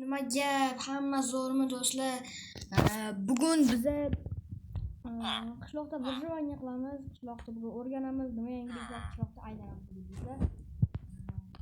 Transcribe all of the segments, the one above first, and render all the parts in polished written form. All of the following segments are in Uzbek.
Nima gap? Hamma zo'rmi do'stlar? Bugun biza qishloqda burjuvaniya qilamiz. Qishloqda bugun o'rganamiz, nima yangiliklar qishloqda aylanamiz do'stlar.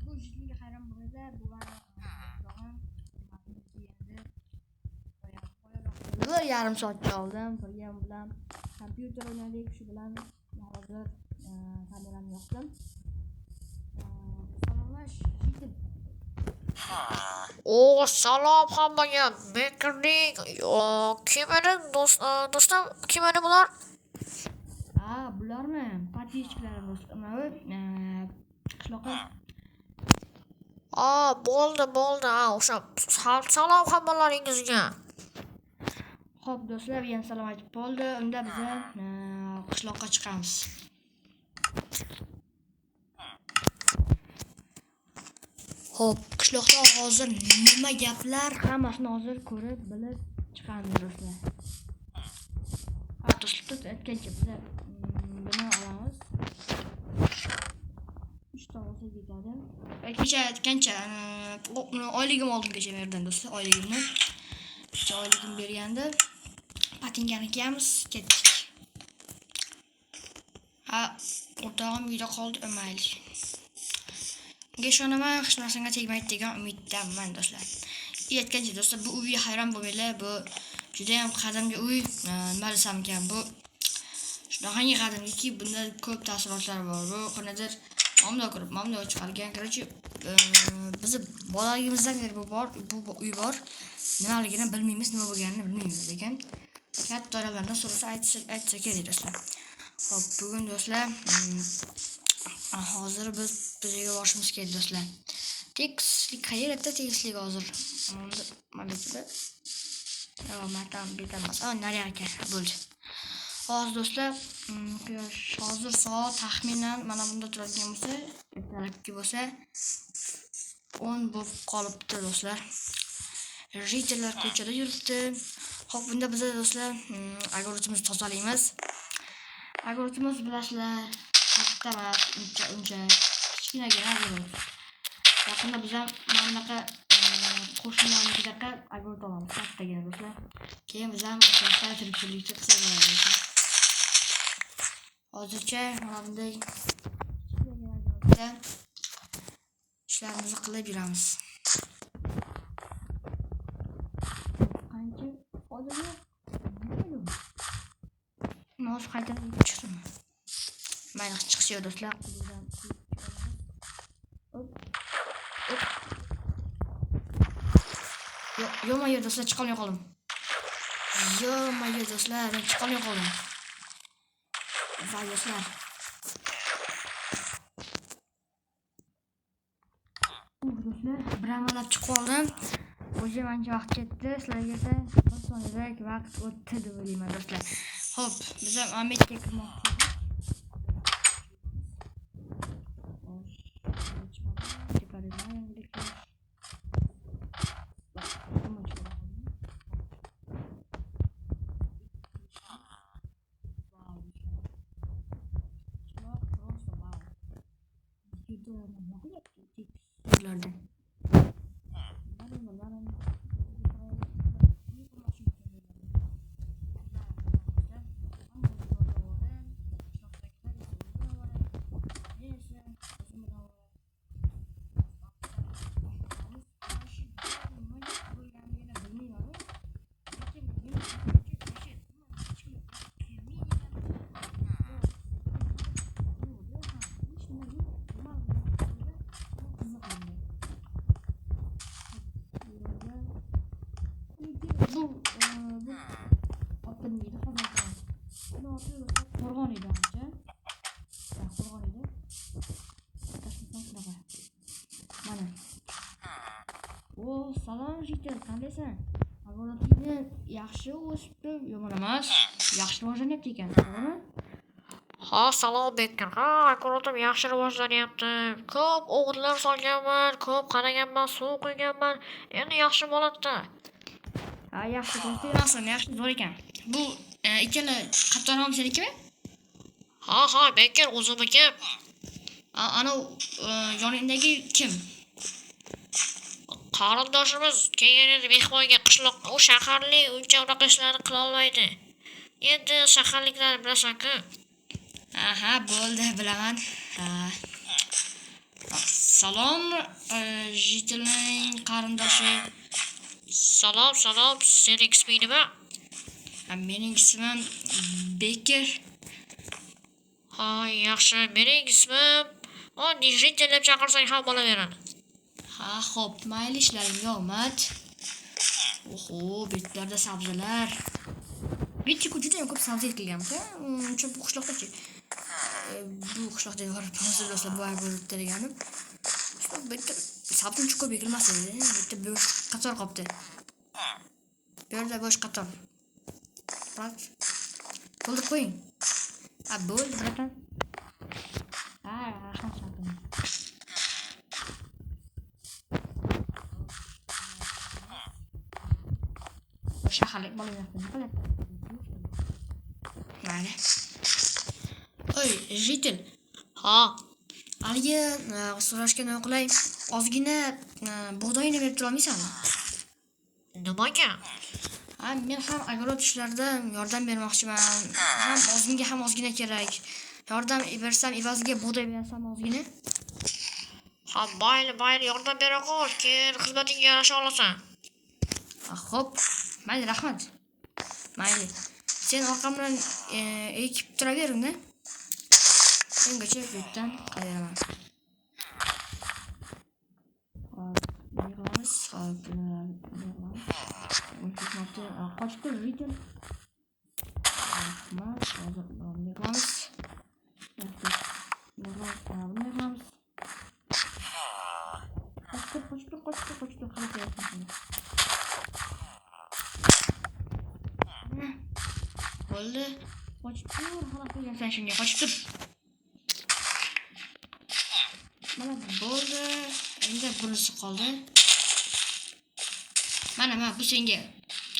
Bu juftlikka hayron bo'linglar. Bu yarim soatga oldin turgan bilan kompyuter o'ynadik, shu bilan hozir kamerani yoqdim. Salomlash yetib. Salom hammaga. Bekerning kim edi do'stim? Kim edi bular? Bularmi? Patichkalar do'stim. Qishloqqa. Bo'ldi. O'sha salom hammalaringizga. Xo'p do'stlar, yana salom aytib bo'ldi. Unda biz qishloqqa chiqamiz. Xo'p, qishloqda hozir nima gaplar, hammasini hozir ko'rib, bilib chiqamiz do'stlar. Do'stlar, aytgancha biz buni olamiz. 3 ta olsa ketadi. Kecha aytgancha oyligim oldim kecha yerdan do'stlar, oyligimni. Kecha oyligim berganda patinkani kiyamiz, ketdik. O'rtog'im uyda qoldi, mayli. Bunga ishonaman, hech narsaga tegmaydi degan umiddaman do'stlar. Aytgancha do'stlar, bu uyga hayron bo'lmanglar. Bu juda ham qadimgi uy. Nima desam ekan, bu shunaqangi qadimgiki, bunda ko'p taassurotlar bor. Bu qanaqadir mamlo chiqargan. Короче, bizni bolaligimizdan beri bu uy bor. Nimaligini bilmaymiz, nima bo'lganini bilmaymiz lekin katta onalardan so'rasa aytsa kerak do'stlar. Xo'p, bugun do'stlar hozir biz yerga borishimiz kerak do'stlar. Tekislik qayerda tekislik hozir? Mana bizda. Matam betamas. Nariyaga bo'ldi. Hozir do'stlar, hozir soat taxminan mana bunda turadigan bo'lsa, ertalabki bo'lsa 10 bo'lib qolibdi do'stlar. Jitellar ko'chada yuribdi. Xo'p, bunda biz do'stlar огородimizni tozalaymiz. Огородimiz bilasizlar, katta emas, uncha kichkinagina огород. Yaqinda biz ham mana bunaqa qo'shnilarnikidaqa огород olamiz, kattagina do'stlar. Keyin biz ham o'sha tirikchilikni qilamiz. Hozircha mana bunday ishlarimizni qilib yuramiz. Qancha hozir mouse qaytarib chiqdim. Mayli, chiqishdi do'stlar. Yo do'stlar, chiqolmay qoldim. Do'stlar, men chiqolmay qoldim. Voy do'stlar. Do'stlar, bir amalab chiqib oldim. O'sha ancha vaqt ketdi. Sizlarga esa osonroq vaqt o'tdi deb o'ylayman do'stlar. Xo'p, biz ham Ametga kirmoqchimiz. Qo'rg'on edi ancha. Qo'rg'on edi. Mana. Salom Jitel, qandaysan? Ag'oratingni yaxshi o'sibdi, yomon emas. Yaxshi rivojlanyapti ekan, to'g'rimi? Salom Beker. Ag'oratim yaxshi rivojlanyapti. Ko'p o'g'itlar solganman, ko'p qaraganman, suv quyganman. Endi yaxshi bo'ladi. Yaxshi, do'stlar, yaxshi zo'r ekan. Bu ikkala qatorog'im senikimi? Beker o'zimniki. Ana yoningdagi kim? Qarindoshimiz kelgan edi mehmonga qishloqqa. U shaharlik uncha unaqa ishlarni qila olmaydi. Endi shaharliklarni bilasan-ku. Aha, bo'ldi, bilaman. Salom, Jitilning qarindoshi. Salom, sening isming nima? Mening ismim Bekir. Ha, yaxshi. Mening ismim Jitil deb chaqirsang ham bo'laveradi. Ha, xo'p, mayli, ishlaringga omad. Oho, betlarda sabzilar. Betchiku juda ham ko'p sabzi ekilgan-ku. Uncha bu qishloqda-chi. Bu qishloqda hozir do'stlar bu ag'o'rda deganim. Bitta sabzi uncha ko'p ekilmas edi. Bitta bo'sh qator qopti. Bu yerda bo'sh qator. Bak. To'ldirib qo'ying. Bo'ldi, bratan. Rahmat. Shaharlik bolalarni qiladi. Mayli. Oy, Jitil. Ha, Haligi so'rashga nima qilay? Ozgina bug'doyni berib tura olmaysanmi? nimaga? Men ham agorot ishlarida yordam bermoqchiman. Ham ozgina kerak. Yordam bersam, evaziga bug'doy bersam ozgina. Ha, mayli, yordam bera qo'y. Keyin xizmatingga yarasha olasan. Xo'p. Mayli, rahmat. Mayli. Sen orqamdan ekib turavering-da. Mengacha betdan qayeraman. Yig'amiz, qochib Jitil. Rahmat, hozir yig'amiz. Qochib bo'ldi. Qochib tur, xalaq qo'ygansan shunga, qochib tur. Mana bo'ldi. Endi bunisi qoldi. Mana bu senga.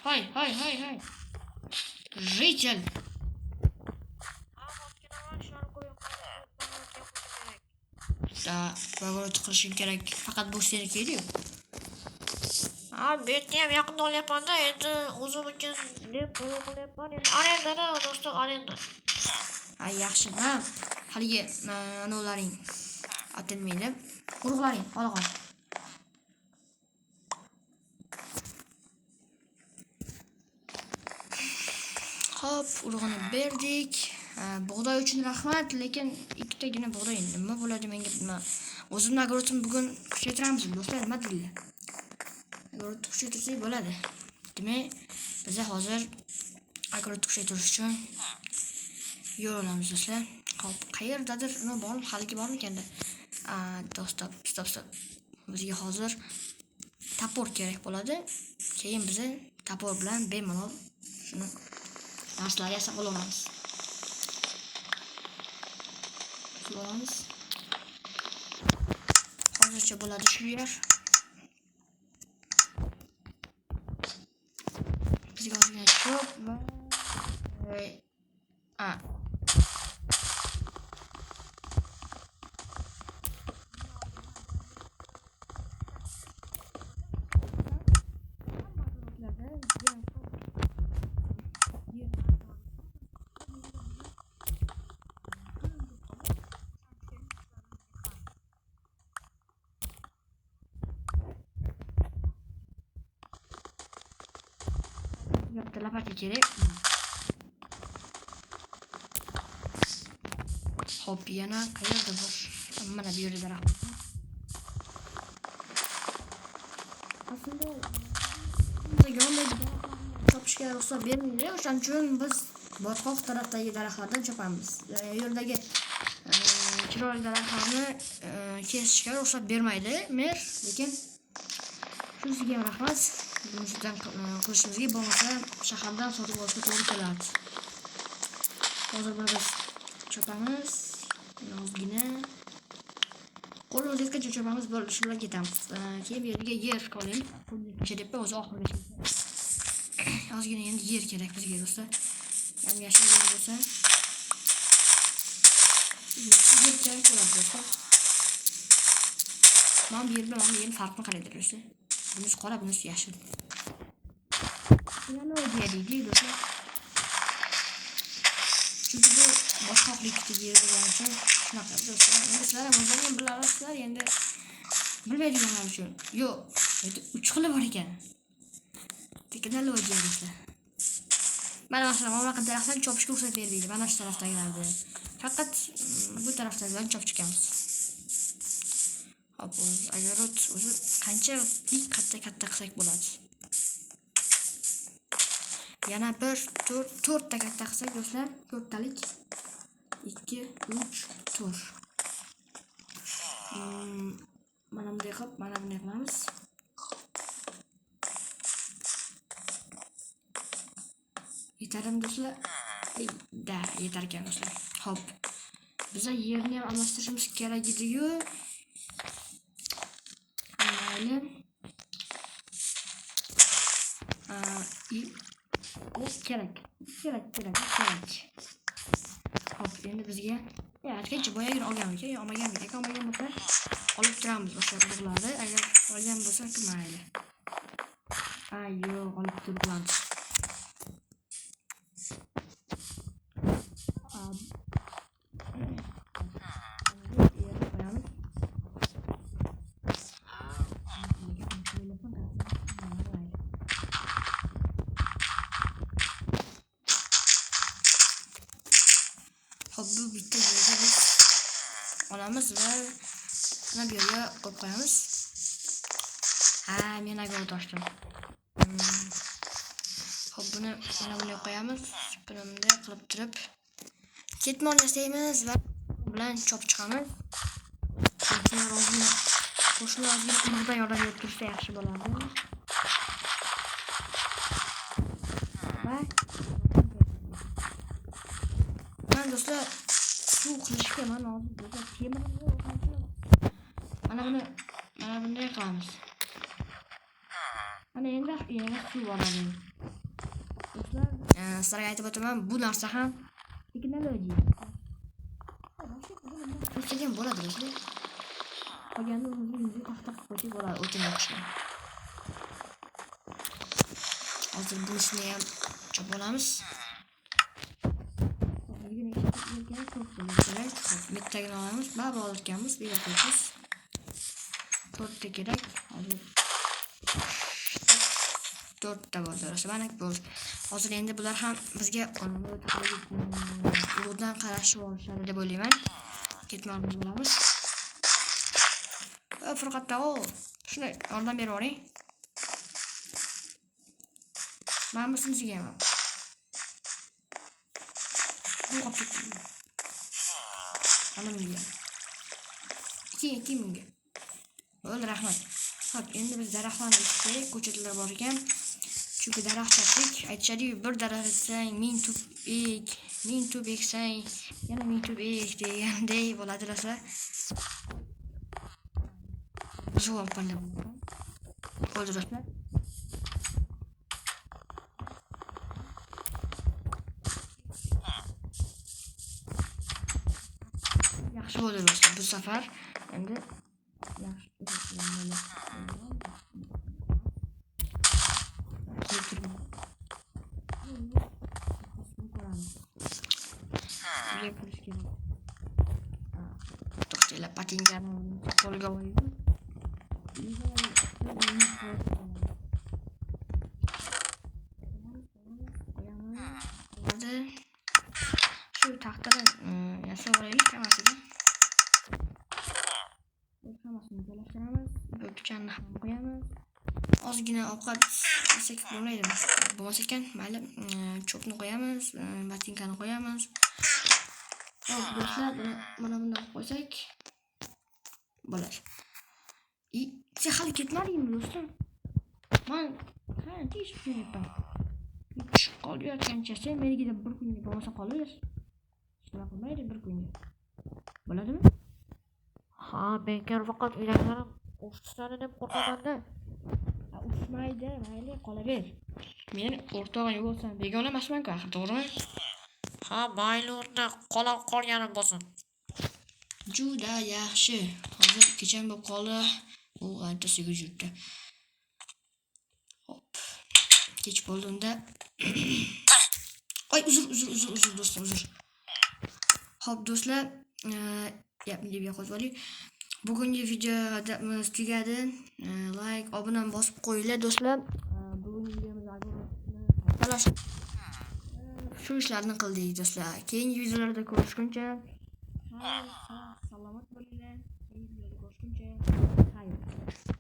Hoy. Jitil. Bag'rot qilishing kerak. Faqat bu seniki edi-ku. Betni ham yaqinda olyapman-da, endi o'zimniki deb qilyapman. Endi arendada, do'stlar, arenda. Yaxshi. Haligi anavlaring atilmaydi. Urug'laring, olg'on. Xo'p, urug'ini berdik. Bug'doy uchun rahmat, lekin ikkitagina bug'doy nima bo'ladi menga bilmayman. O'zimning agorotim bugun kuchaytiramiz, do'stlar, nima deydilar? Agorot kuchaytirsak bo'ladi. Demak, biz hozir agorot kuchaytirish uchun yo'l olamiz, do'stlar. Xo'p, qayerdadir nima bor, haligi bormi-kanda? Do'stlar, stop. Bizga hozir tapor kerak bo'ladi. Keyin biz tapor bilan bemalol shuni narsalar yasab olamiz. Hozircha bo'ladi shu yer. Bizga ozgina cho'p va bitta lapati kerak. Xo'p, yana qayerda bor? Mana bu yerda daraxt. Aslında chopishga ruxsat bermaydi. O'shaning uchun biz botqoq tarafdagi daraxtlardan chopamiz. Yo'ldagi chiroyli daraxtlarni kesishga ruxsat bermaydi mer, lekin shunisiga ham rahmat. Bunisidan qilishimizga bo'lmasa shahardan sotib olishga to'g'ri keladi. Hozir buni biz chopamiz. Ozgina qo'limiz yetgancha chopamiz, bo'ldi, shu bilan ketamiz. Keyin bu yerga yer qo'ying. Buncha deb o'zi oxirigacha. Ozgina endi yer kerak bizga, do'stlar. Ya'ni yashil yer bo'lsa, yer kerak bo'ladi, do'stlar. Mana bu yer bilan bu yer farqini qaraydir, do'stlar. Bunisi qora, bunisi yashil. Yana o'ylaydi do'stlar. Chunki bu boshqa xlikdagi yer bo'lgani uchun shunaqa do'stlar. Endi sizlar ham o'zlaringiz bilasizlar, endi bilmaydiganlar uchun. Yo'q, endi 3 xili bor ekan. Tekinali o'ylayapsizlar. Mana masalan, mana bunaqa daraxtlarni chopishga ruxsat bermaydi. Mana shu tarafdagilarni. Faqat bu tarafdagilarni chopib chiqamiz. Hop, agar o'zi qancha katta qilsak bo'ladi. Yana 4 ta katta qilsak do'stlar, 4 talik 2 3 4. Mana bunday qilib, mana bunday qilamiz. Yetarmi do'stlar? Da, yetar ekan do'stlar. Hop. Biza yerni ham almashtirishimiz kerak edi-yu. Mayli. Bu kerak. Hop, endi bizga aytgancha boyagini olganmiz, olmagan bo'lsa olib turamiz o'sha urug'larni. Agar olgan bo'lsa, mayli. Yo'q, olib turamiz. Hop, bu bitta yerga biz olamiz va mana bu yerga qo'yib qo'yamiz. Men agar toshdim. Hop, buni mana bunday qo'yamiz. Buni bunday qilib turib ketmon yasaymiz va bilan chop chiqamiz. Qo'shnilar o'zimizdan yordam berib tursa yaxshi bo'ladi. Do'stlar, suv qilishga mana hozir do'stlar temir mana bunday qilamiz. Mana endi suv oladi. Do'stlar, sizlarga aytib o'taman, bu narsa ham texnologiya. O'tgan bo'ladi do'stlar. Qolganini o'zimizga qattiq qo'yib bo'ladi, o'tin yoqishni. Hozir bunisini ham chop olamiz. Bittagini olamiz, baba olganmiz, bu yerga qo'yamiz. 4 ta kerak. Hozir 4 ta bo'ldi. Mana bu. Hozir endi bular ham bizga urug'dan qarashib olishadi deb o'ylayman. Ketmoqmiz bo'lamiz. Furqatda shuni yordam berib yuboring. Mana bunisiga ham. Bu qopib ana bunga. 2 mingga. Bo'ldi, rahmat. Hop, endi biz daraxtlarni eksak, ko'chatlar bor ekan. Chunki daraxt chopdik, aytishadi-yu, bir daraxt eksang 1000 tub ek, 1000 tub eksang yana 1000 tub ek deganday bo'ladi do'stlar. Javob qildim. Bo'ldi do'stlar. Yaxshi bo'ldi do'stlar, bu safar endi yaxshi bo'ladi. To'xtanglar, patinkani qo'lga oling. Shu taxtadan yasab olaylik hammasiga. Hammasini joylashtiramiz. Bu pichanni ham qo'yamiz. Ozgina ovqat yesak bo'lmaydimi? Bo'lmasa ekan, mayli, cho'pni qo'yamiz, batinkani qo'yamiz. Hop, do'stlar, mana bunday qo'ysak bo'ladi. Siz hali ketmadingmi do'stlar? Men qancha ish qilyapman. Qolayotgancha sen menga bir kunga bo'lmasa qolaver. Shuna qilmaydi bir kunga. Bo'ladimi? Bekor faqat uylanganim o'sishlarni deb qo'rqaman-da. Ushmaydi, mayli qolaver. Men o'rtog'ing bo'lsam, begona emasman-ku, axir, to'g'rimi? Mayli, unda qolganim bo'lsin. Juda yaxshi. Hozir kecham bo'lib qoldi. U ertasiga yurdi. kech bo'ldi unda. Ay uzr do'stlar, uzr. Xo'p do'stlar, gapni qo'yib oling. Bugungi videomiz tugadi. Like, obuna bosib qo'yinglar do'stlar. Bugungi videomiz shu ishlarni qildik do'stlar. Keyingi videolarda ko'rishguncha salomat bo'linglar. Keyingi videoda ko'rishguncha xayr.